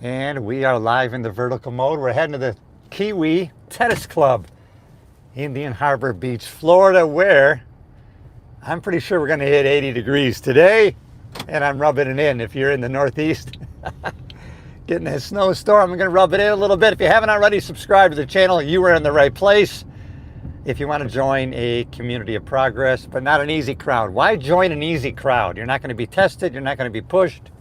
And we are live in the vertical mode. We're heading to the Kiwi Tennis Club, Indian Harbor Beach, Florida, where I'm pretty sure we're going to hit 80 degrees today. And I'm rubbing it in. If you're in the Northeast, getting a snowstorm, I'm going to rub it in a little bit. If you haven't already subscribed to the channel, you are in the right place. If you want to join a community of progress, but not an easy crowd. Why join an easy crowd? You're not going to be tested. You're not going to be pushed.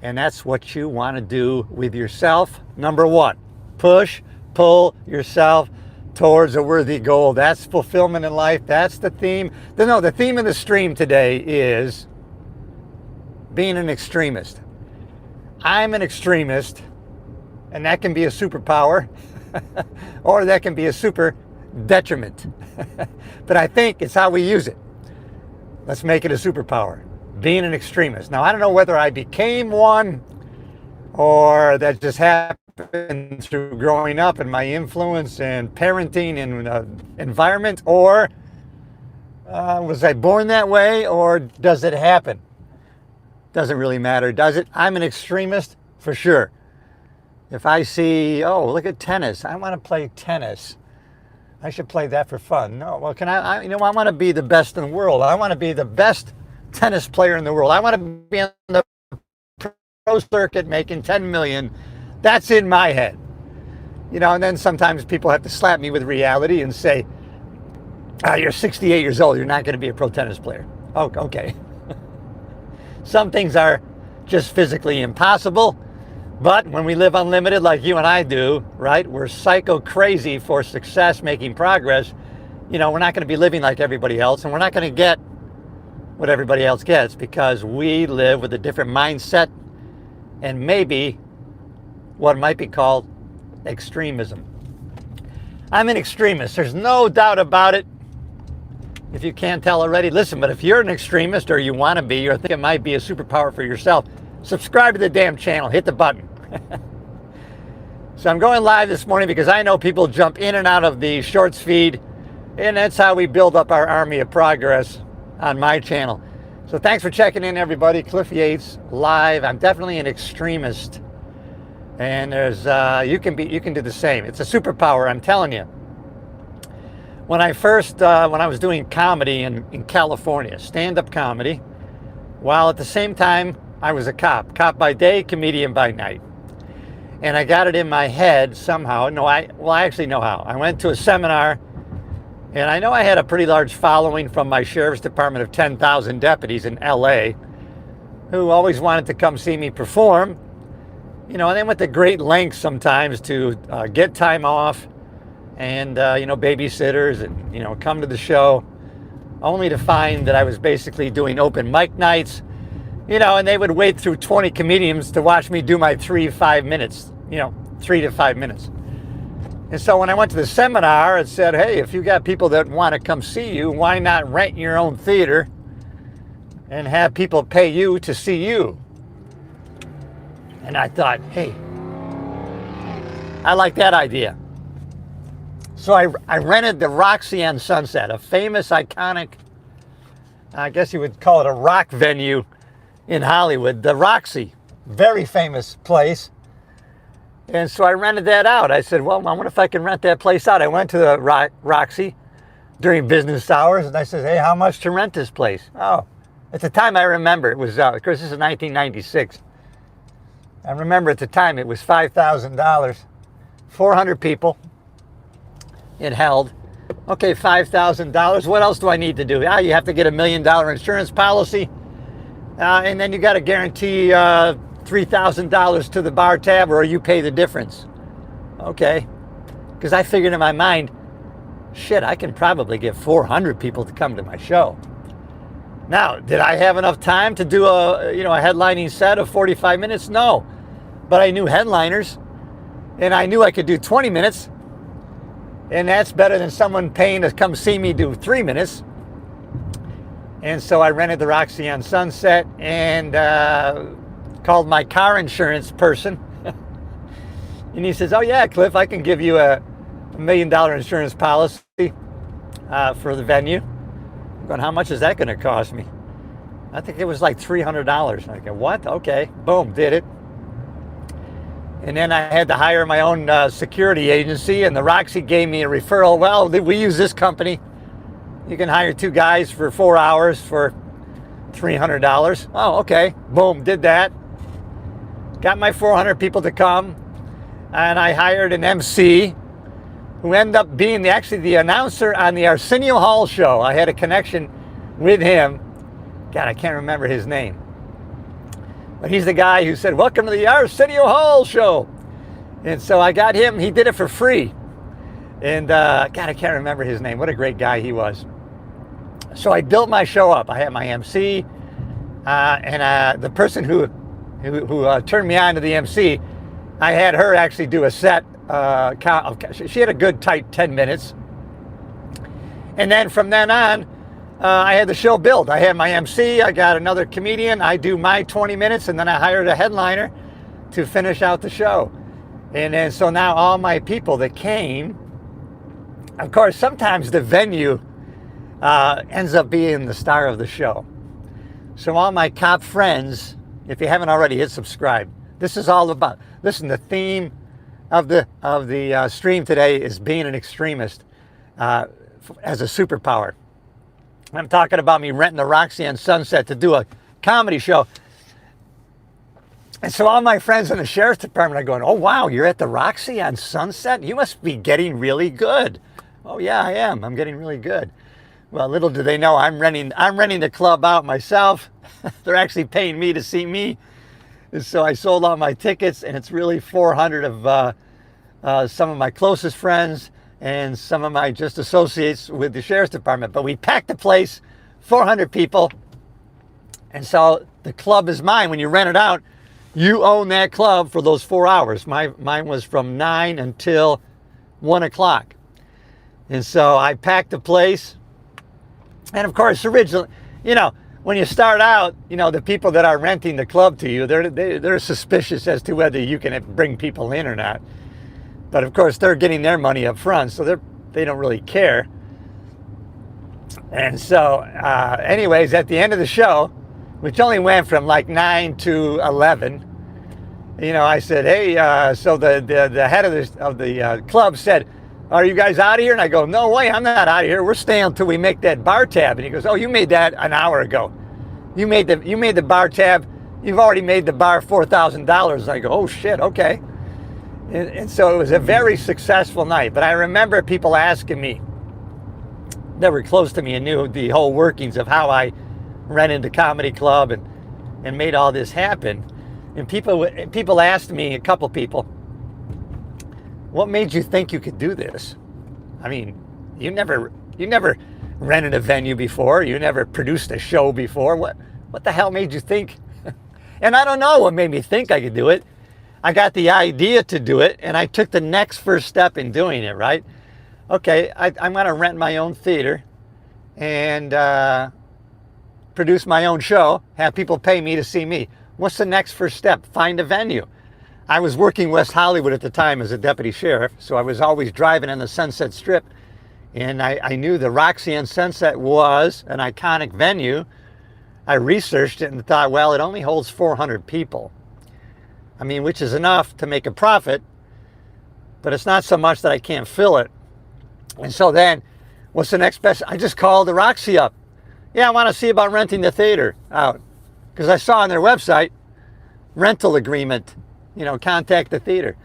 And that's what you want to do with yourself. Number one, pull yourself towards a worthy goal. That's fulfillment in life. That's the theme. No, the theme of the stream today is being an extremist. I'm an extremist, and that can be a superpower, or that can be a super detriment. But I think it's how we use it. Let's make it a superpower. Being an extremist. Now, I don't know whether I became one or that just happened through growing up and my influence and parenting and environment, or was I born that way, or does it happen? Doesn't really matter, does it? I'm an extremist for sure. If I see, oh, look at tennis. I want to play tennis. I should play that for fun. No, well, I want to be the best in the world. I want to be the best tennis player in the world. I want to be on the pro circuit making 10 million. That's in my head. And then sometimes people have to slap me with reality and say, you're 68 years old. You're not going to be a pro tennis player. Oh, okay. Some things are just physically impossible. But when we live unlimited like you and I do, right, we're psycho crazy for success, making progress. We're not going to be living like everybody else, and we're not going to get what everybody else gets because we live with a different mindset and maybe what might be called extremism. I'm an extremist. There's no doubt about it. If you can't tell already, listen, but if you're an extremist or you want to be or think it might be a superpower for yourself, subscribe to the damn channel. Hit the button. So I'm going live this morning because I know people jump in and out of the shorts feed, and that's how we build up our army of progress on my channel. So thanks for checking in, everybody. Cliff Yates live. I'm definitely an extremist, and there's you can do the same. It's a superpower, I'm telling you. When I was doing comedy in California, stand-up comedy, while at the same time I was a cop by day, comedian by night. And I got it in my head somehow. I actually know how. I went to a seminar, and I know I had a pretty large following from my sheriff's department of 10,000 deputies in LA who always wanted to come see me perform. And they went to great lengths sometimes to get time off and, babysitters and, come to the show, only to find that I was basically doing open mic nights, and they would wait through 20 comedians to watch me do my 3 to 5 minutes. And so when I went to the seminar, it said, hey, if you got people that want to come see you, why not rent your own theater and have people pay you to see you? And I thought, hey, I like that idea. So I rented the Roxy on Sunset, a famous, iconic, I guess you would call it a rock venue in Hollywood, the Roxy, very famous place. And so I rented that out. I said, well, I wonder if I can rent that place out. I went to the Roxy during business hours, and I said, hey, how much to rent this place? Oh, at the time I remember it was, of course, this is 1996. I remember at the time it was $5,000, 400 people it held. Okay, $5,000. What else do I need to do? You have to get $1 million insurance policy. And then you got to guarantee $3,000 to the bar tab, or you pay the difference. Okay. Because I figured in my mind, shit, I can probably get 400 people to come to my show. Now, did I have enough time to do a headlining set of 45 minutes? No. But I knew headliners, and I knew I could do 20 minutes. And that's better than someone paying to come see me do 3 minutes. And so I rented the Roxy on Sunset and called my car insurance person. And he says, oh yeah, Cliff, I can give you a $1 million insurance policy for the venue. I'm going, how much is that going to cost me? I think it was like $300. I go, what? Okay, boom, did it. And then I had to hire my own security agency, and the Roxy gave me a referral. Well, we use this company. You can hire 2 guys for 4 hours for $300. Oh, okay. Boom, did that. Got my 400 people to come, and I hired an MC who ended up being the announcer on the Arsenio Hall show. I had a connection with him. God, I can't remember his name. But he's the guy who said, "Welcome to the Arsenio Hall show." And so I got him. He did it for free. And God, I can't remember his name. What a great guy he was. So I built my show up. I had my MC, and the person who turned me on to the MC, I had her actually do a set. She had a good tight 10 minutes. And then from then on, I had the show built. I had my MC, I got another comedian, I do my 20 minutes, and then I hired a headliner to finish out the show. And then so now all my people that came, of course, sometimes the venue ends up being the star of the show. So all my cop friends, if you haven't already, hit subscribe. This is all about, listen, the theme of the stream today is being an extremist as a superpower. I'm talking about me renting the Roxy on Sunset to do a comedy show. And so all my friends in the sheriff's department are going, "Oh, wow, you're at the Roxy on Sunset? You must be getting really good." "Oh, yeah, I am. I'm getting really good." Well, little do they know, I'm renting the club out myself. They're actually paying me to see me. And so I sold all my tickets, and it's really 400 of some of my closest friends and some of my just associates with the sheriff's department. But we packed the place, 400 people. And so the club is mine. When you rent it out, you own that club for those 4 hours. Mine was from 9 until 1 o'clock. And so I packed the place. And of course, originally, when you start out, the people that are renting the club to you, they're suspicious as to whether you can bring people in or not. But of course, they're getting their money up front, so they don't really care. And so, anyways, at the end of the show, which only went from like 9 to 11, I said, "Hey," so the head of the club said, "Are you guys out of here?" And I go, "No way, I'm not out of here. We're staying until we make that bar tab." And he goes, "Oh, you made that an hour ago. You made the bar tab. You've already made the bar $4,000. I go, "Oh shit, okay." And so it was a very successful night. But I remember people asking me that were close to me and knew the whole workings of how I rented the comedy club and made all this happen. And people asked me, a couple people, "What made you think you could do this? I mean, you never rented a venue before. You never produced a show before. What the hell made you think?" And I don't know what made me think I could do it. I got the idea to do it, and I took the next first step in doing it, right? Okay, I'm going to rent my own theater and produce my own show, have people pay me to see me. What's the next first step? Find a venue. I was working West Hollywood at the time as a deputy sheriff, so I was always driving on the Sunset Strip, and I knew the Roxy on Sunset was an iconic venue. I researched it and thought, well, it only holds 400 people. I mean, which is enough to make a profit, but it's not so much that I can't fill it. And so then, what's the next best? I just called the Roxy up. "Yeah, I want to see about renting the theater out." Because I saw on their website, rental agreement, contact the theater.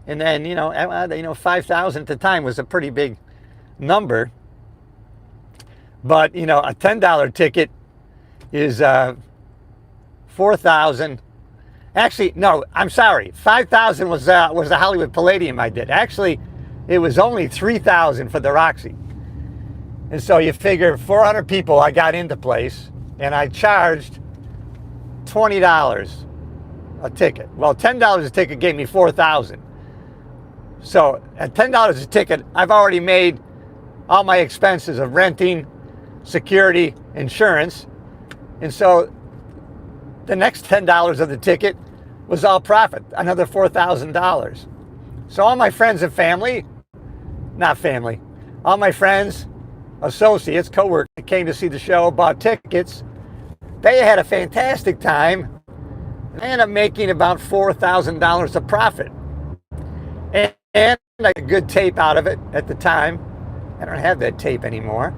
And then, 5,000 at the time was a pretty big number. But, a $10 ticket is 4,000. Actually, no, I'm sorry. 5,000 was the Hollywood Palladium I did. Actually, it was only 3,000 for the Roxy. And so you figure 400 people I got into place, and I charged $20 a ticket. Well, $10 a ticket gave me 4,000. So at $10 a ticket, I've already made all my expenses of renting, security, insurance. And so the next $10 of the ticket was all profit, another $4,000. So all my friends and family, not family, all my friends, associates, co-workers that came to see the show, bought tickets. They had a fantastic time. I ended up making about $4,000 of profit. And I got a good tape out of it at the time. I don't have that tape anymore.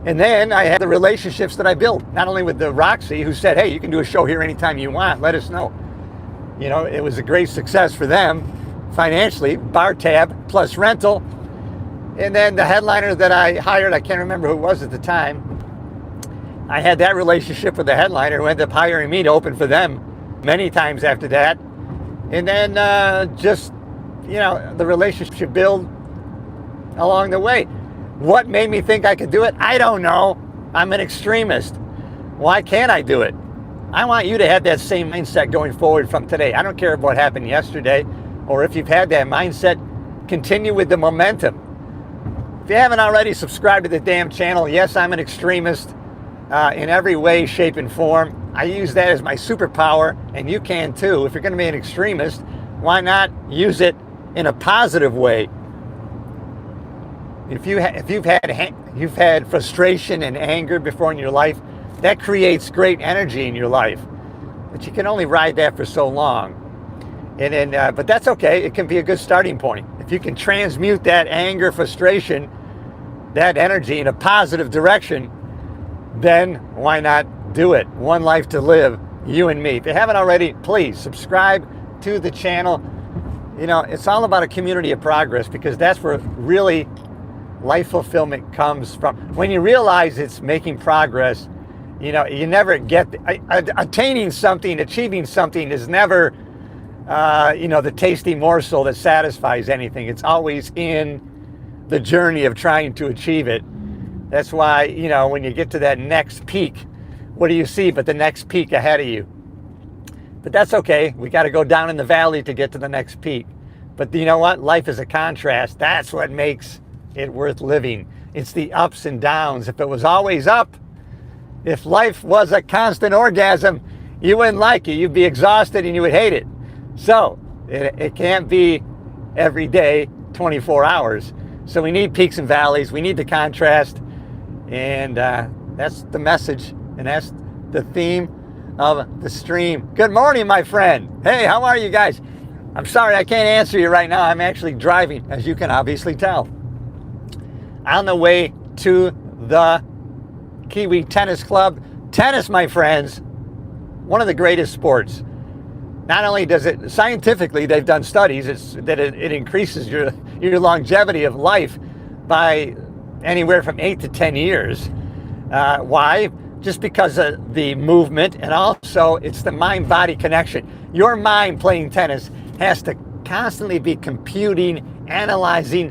And then I had the relationships that I built, not only with the Roxy, who said, hey, you can do a show here anytime you want, let us know. You know, it was a great success for them financially, bar tab plus rental. And then the headliner that I hired, I can't remember who it was at the time, I had that relationship with the headliner who ended up hiring me to open for them many times after that. And then just, you know, the relationship build along the way. What made me think I could do it? I don't know. I'm an extremist. Why can't I do it? I want you to have that same mindset going forward from today. I don't care what happened yesterday, or if you've had that mindset, continue with the momentum. If you haven't already, subscribed to the damn channel. Yes, I'm an extremist in every way, shape, and form. I use that as my superpower, and you can too. If you're going to be an extremist, why not use it in a positive way? If you've had frustration and anger before in your life, that creates great energy in your life, but you can only ride that for so long. And then, but that's okay. It can be a good starting point. If you can transmute that anger, frustration, that energy in a positive direction, then why not do it? One life to live, you and me. If you haven't already, please subscribe to the channel. You know, it's all about a community of progress, because that's where really life fulfillment comes from. When you realize it's making progress, you know, you never get, attaining something, achieving something is never, you know, the tasty morsel that satisfies anything. It's always in the journey of trying to achieve it. That's why, you know, when you get to that next peak, what do you see but the next peak ahead of you? But that's okay. We got to go down in the valley to get to the next peak. But you know what? Life is a contrast. That's what makes it worth living. It's the ups and downs. If it was always up, if life was a constant orgasm, you wouldn't like it. You'd be exhausted and you would hate it. So it can't be every day, 24 hours. So we need peaks and valleys. We need the contrast. And that's the message. And that's the theme of the stream. Good morning, my friend. Hey, how are you guys? I'm sorry I can't answer you right now. I'm actually driving, as you can obviously tell. On the way to the Kiwi Tennis Club. Tennis, my friends, one of the greatest sports. Not only does it, scientifically, they've done studies, it increases your longevity of life by anywhere from 8 to 10 years. Why? Just because of the movement, and also it's the mind-body connection. Your mind playing tennis has to constantly be computing, analyzing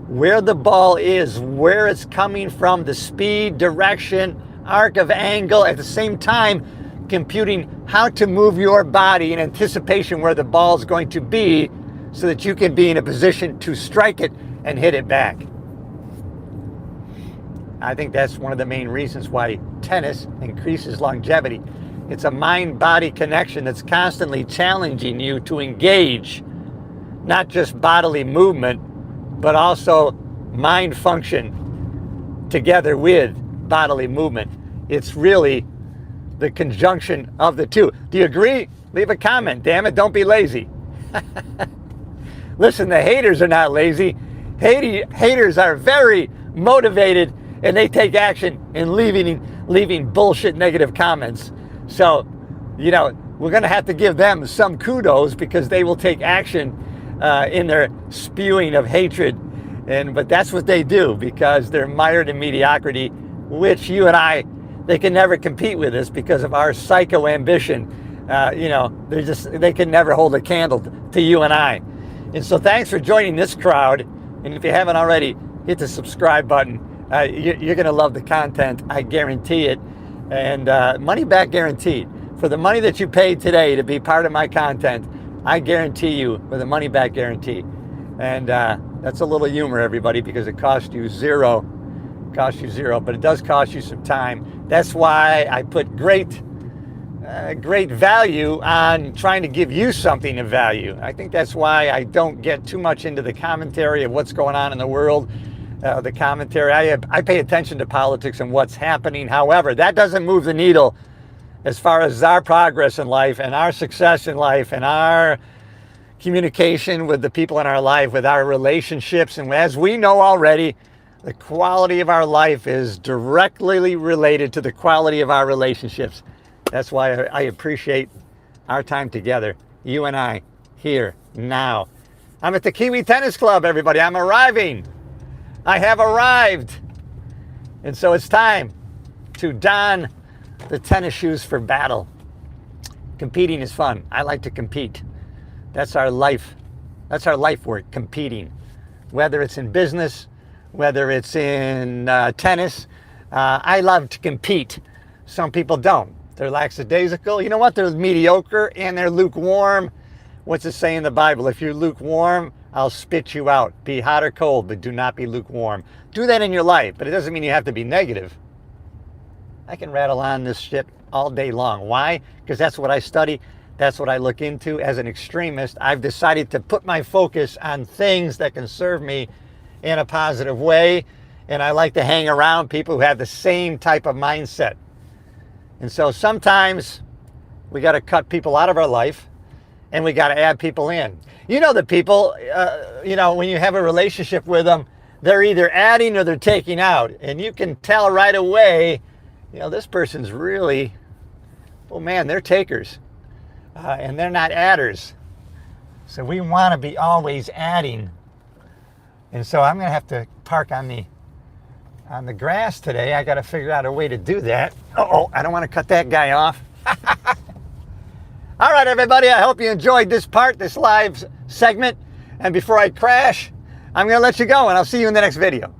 where the ball is, where it's coming from, the speed, direction, arc of angle, at the same time computing how to move your body in anticipation where the ball is going to be, so that you can be in a position to strike it and hit it back. I think that's one of the main reasons why tennis increases longevity. It's a mind-body connection that's constantly challenging you to engage not just bodily movement, but also mind function together with bodily movement. It's really the conjunction of the two. Do you agree? Leave a comment. Damn it, don't be lazy. Listen, the haters are not lazy. Haters are very motivated, and they take action in leaving bullshit negative comments. So, you know, we're going to have to give them some kudos, because they will take action in their spewing of hatred. But that's what they do, because they're mired in mediocrity, which you and I, they can never compete with us because of our psycho ambition. You know, they can never hold a candle to you and I. And so thanks for joining this crowd. And if you haven't already, hit the subscribe button. You're going to love the content, I guarantee it. And money back guaranteed. For the money that you paid today to be part of my content, I guarantee you with a money back guarantee. And that's a little humor, everybody, because it costs you zero. But it does cost you some time. That's why I put great value on trying to give you something of value. I think that's why I don't get too much into the commentary of what's going on in the world. The commentary, I pay attention to politics and what's happening. However, that doesn't move the needle as far as our progress in life and our success in life and our communication with the people in our life, with our relationships. And as we know already, the quality of our life is directly related to the quality of our relationships. That's why I appreciate our time together, you and I, here, now. I'm at the Kiwi Tennis Club, everybody. I'm arriving. I have arrived. And so it's time to don the tennis shoes for battle. Competing is fun. I like to compete. That's our life. That's our life work, competing. Whether it's in business, whether it's in tennis, I love to compete. Some people don't. They're lackadaisical. You know what? They're mediocre and they're lukewarm. What's it say in the Bible? If you're lukewarm, I'll spit you out. Be hot or cold, but do not be lukewarm. Do that in your life, but it doesn't mean you have to be negative. I can rattle on this shit all day long. Why? Because that's what I study. That's what I look into. As an extremist, I've decided to put my focus on things that can serve me in a positive way. And I like to hang around people who have the same type of mindset. And so sometimes we got to cut people out of our life and we got to add people in. You know, the people, when you have a relationship with them, they're either adding or they're taking out. And you can tell right away, this person's really, oh man, they're takers. And they're not adders. So we want to be always adding. And so I'm going to have to park on the grass today. I got to figure out a way to do that. I don't want to cut that guy off. All right, everybody, I hope you enjoyed this live segment. And before I crash, I'm going to let you go, and I'll see you in the next video.